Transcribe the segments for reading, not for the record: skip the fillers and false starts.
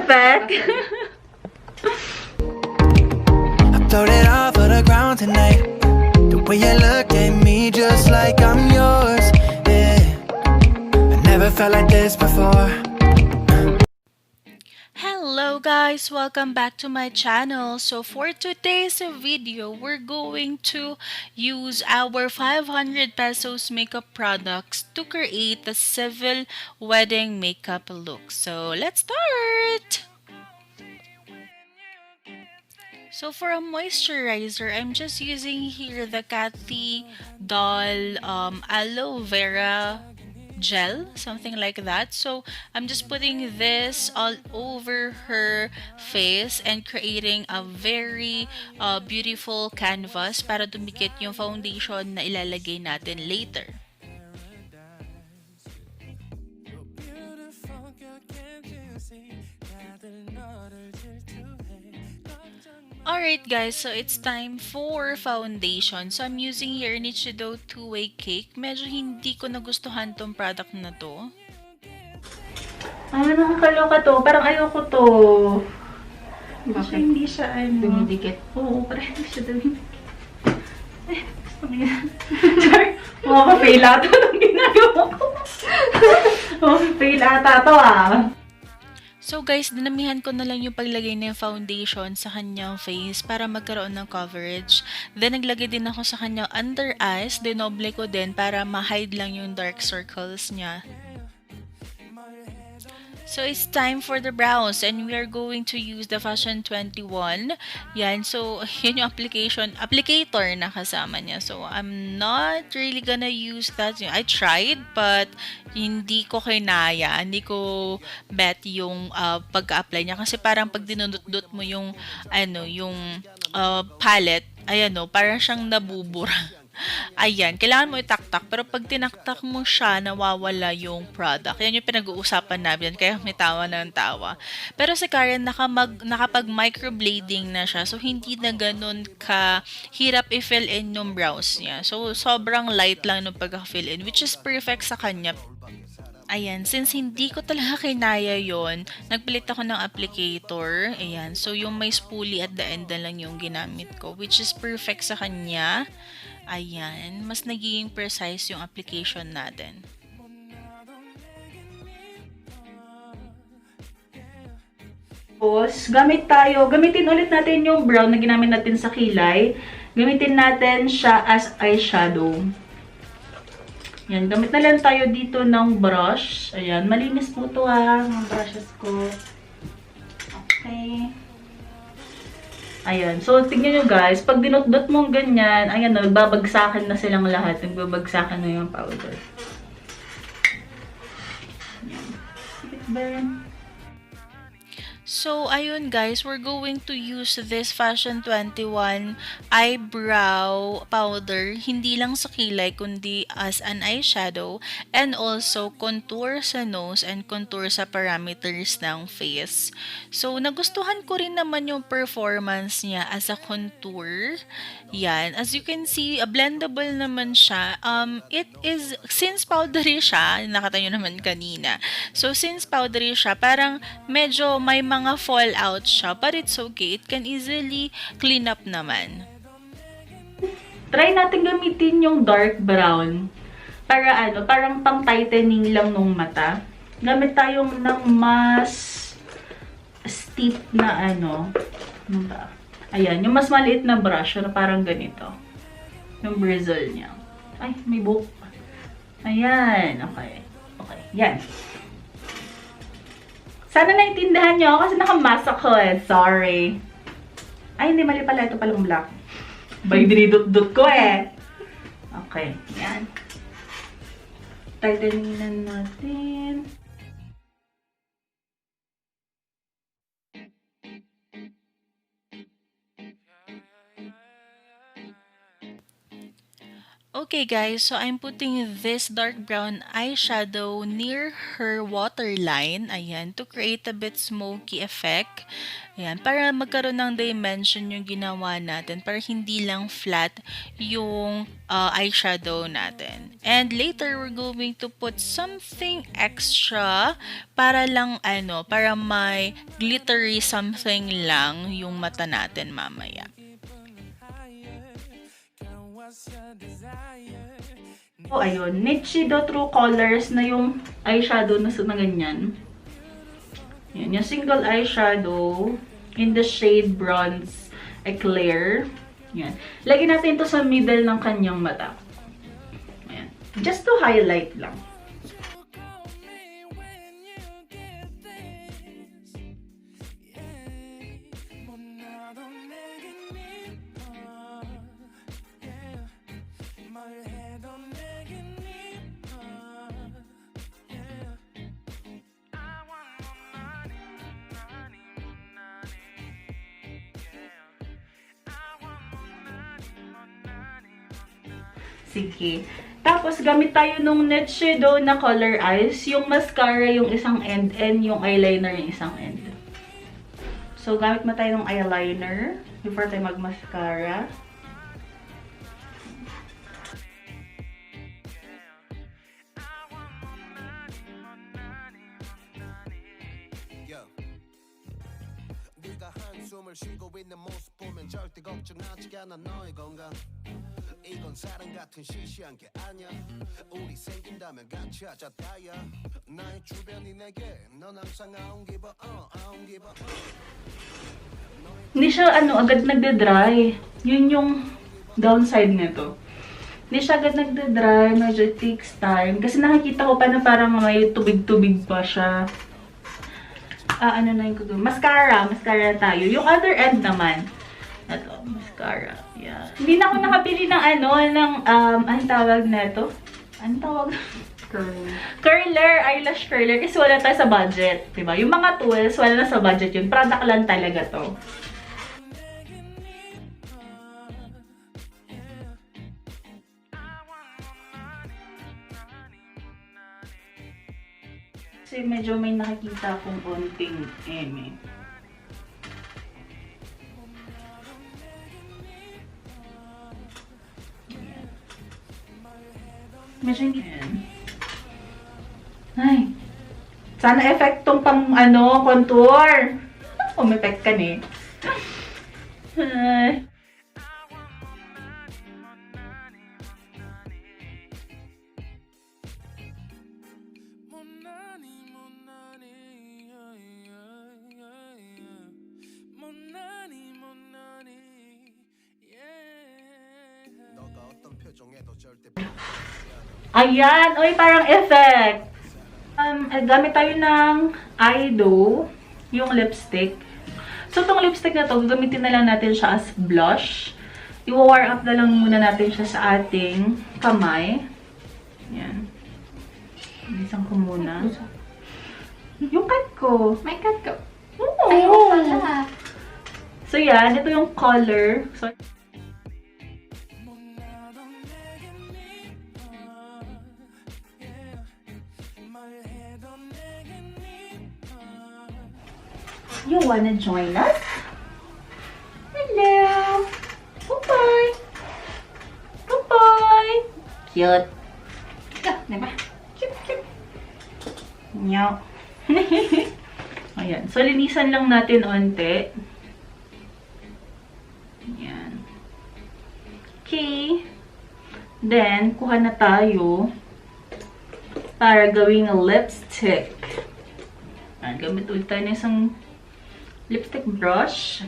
effect. Throw it all for the ground tonight. The way you look at me just like I'm yours. Yeah, I never felt like this before. Hello guys, welcome back to my channel. So for today's video, we're going to use our 500 pesos makeup products to create a civil wedding makeup look. So let's start! So for a moisturizer, I'm just using here the Cathy Doll aloe vera gel, something like that. So I'm just putting this all over her face and creating a very beautiful canvas para dumikit yung foundation na ilalagay natin later. Alright guys, so it's time for foundation. So I'm using here Nichido two-way cake. Medyo hindi ko nagustuhan tong product na to. Nakakaloka to. Parang ayoko to. Bakit? Hindi siya dumidikit. Oo, parang hindi siya dumidikit. Gusto mo yan. Mamafail ata itong ginagawa ko. Mamafail ata to So guys, dinamihan ko na lang yung paglagay ng foundation sa kanyang face para magkaroon ng coverage. Then naglagay din ako sa kanyang under eyes, dinoble ko din para ma-hide lang yung dark circles niya. So it's time for the brows and we are going to use the Fashion 21. Yan, so yun yung applicator na kasama niya. So I'm not really gonna use that. I tried but hindi ko kinaya. Hindi ko bet yung pag-apply niya kasi parang pag dinudot-dot mo yung palette, parang siyang nabubura. Ayan, kailangan mo itaktak, pero pag tinaktak mo siya, nawawala yung product. Yan yung pinag-uusapan namin, kaya may tawa ng tawa. Pero si Karen, nakapag-microblading na siya, so hindi na ganun ka-hirap i-fill in yung brows niya. So, sobrang light lang nung pag-fill in, which is perfect sa kanya. Ayan, since hindi ko talaga kinaya yon, nagpalit ako ng applicator. Ayan, so yung may spoolie at the end na lang yung ginamit ko, which is perfect sa kanya. Ayan, mas nagiging precise yung application natin. Tapos, gamitin ulit natin yung brown na ginamit natin sa kilay. Gamitin natin siya as eyeshadow. Yan, gamit na lang tayo dito ng brush. Ayan, malinis po ito ang brushes ko. Okay. Ayan. So, tignan nyo guys. Pag dinot-dot mo ganyan, ayan na, nagbabagsakan na silang lahat. Nagbabagsakan na yung powder. Ayan. So, ayun guys, we're going to use this Fashion 21 eyebrow powder, hindi lang sa kilay, kundi as an eyeshadow, and also contour sa nose and contour sa parameters ng face. So, nagustuhan ko rin naman yung performance niya as a contour. Yan. As you can see, blendable naman siya. It is, since powdery siya, nakita nyo naman kanina. So, since powdery siya, parang medyo may mga fallout siya, but it's okay. It can easily clean up naman. Try natin gamitin yung dark brown para parang pang-tightening lang nung mata. Gamit tayo ng mas steep na ba? Ayan, yung mas maliit na brush, na parang ganito. Yung bristle niya. Ay, may buhok pa. Ayan, okay. Okay, yan. Sana naintindihan nyo kasi nakamasa ko Sorry. Ay, hindi. Mali pala. Ito palang black. Bay, dinidot-dot ko Okay. Yan. Tightening natin. Okay guys, so I'm putting this dark brown eyeshadow near her waterline, ayan, to create a bit smoky effect. Ayan, para magkaroon ng dimension yung ginawa natin, para hindi lang flat yung eyeshadow natin. And later, we're going to put something extra para lang para may glittery something lang yung mata natin mamaya. So, ayun. Nichido True Colors na yung eyeshadow na ganyan. Yan, yung single eyeshadow in the shade Bronze Eclair. Yan. Lagyan natin ito sa middle ng kanyang mata. Ayan. Just to highlight lang. Sige. Tapos, gamit tayo nung Nichido na color eyes. Yung mascara yung isang end and yung eyeliner yung isang end. So, gamit mo tayo ng eyeliner before tayo mag-mascara. 이건 사랑 같은 시시한 게 아니야. 우리 생긴다면 같이 하자 다야. 나의 주변이 내게 넌 항상 I don't give a. Hindi siya agad nagde-dry. Yun yung downside nito. Hindi siya agad nagde-dry, medyo it takes time. Kasi nakikita ko pa na parang may tubig-tubig pa siya. Ano na yung gagawin? Mascara tayo. Yung other end naman. Ito, mascara. Yeah. Hindi na ako nakabili ng anong tawag na ito? Anong tawag? Curler, eyelash curler. Kasi wala tayo sa budget. Diba? Yung mga tools, wala na sa budget yun. Product lang talaga to. Kasi medyo may nakikita akong konting eme. Medyo hindi. Ay. Sana epektong pang contour. Umepek ka ni. Ay. Ayan! Uy, parang effect! Gamit tayo ng eyeshadow, yung lipstick. So, itong lipstick na to, gagamitin na lang natin siya as blush. I-war up na lang muna natin siya sa ating kamay. Ayan. Isang ko muna. Yung cut ko. May cut ko. Oo! Ayaw pala. So, yan. Ito yung color. So, you wanna join us? Hello! Bye-bye! Bye-bye! Cute! Diba? Cute, cute! Nyaw! Ayan. So, linisan lang natin onte. Ayan. Okay. Then, kuha na tayo para gawing lipstick. Ayan. Gamit ulit tayo na isang lipstick brush.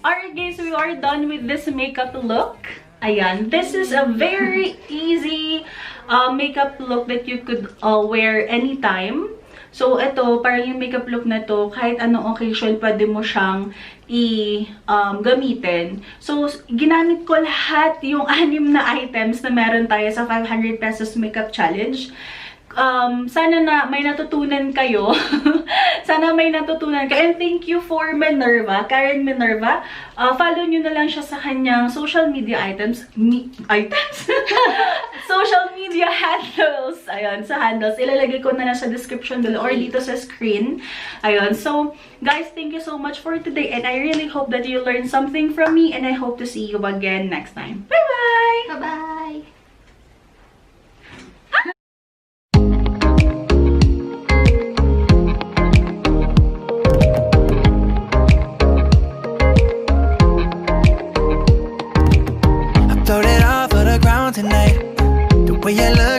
Alright guys, we are done with this makeup look. Ayan, this is a very easy makeup look that you could wear anytime. So, ito, parang yung makeup look na to, kahit anong occasion, pwede mo siyang gamitin. So, ginamit ko lahat yung 6 na items na meron tayo sa 500 pesos makeup challenge. sana na may natutunan kayo. Sana may natutunan kayo. And thank you for Minerva, Karen Minerva. Follow nyo na lang siya sa kanyang social media social media handles. Ayun, sa handles. Ilalagay ko na lang sa description below or dito sa screen. Ayun. So, guys, thank you so much for today. And I really hope that you learned something from me. And I hope to see you again next time. Bye-bye! Bye-bye! Throw it all for the ground tonight. The way you look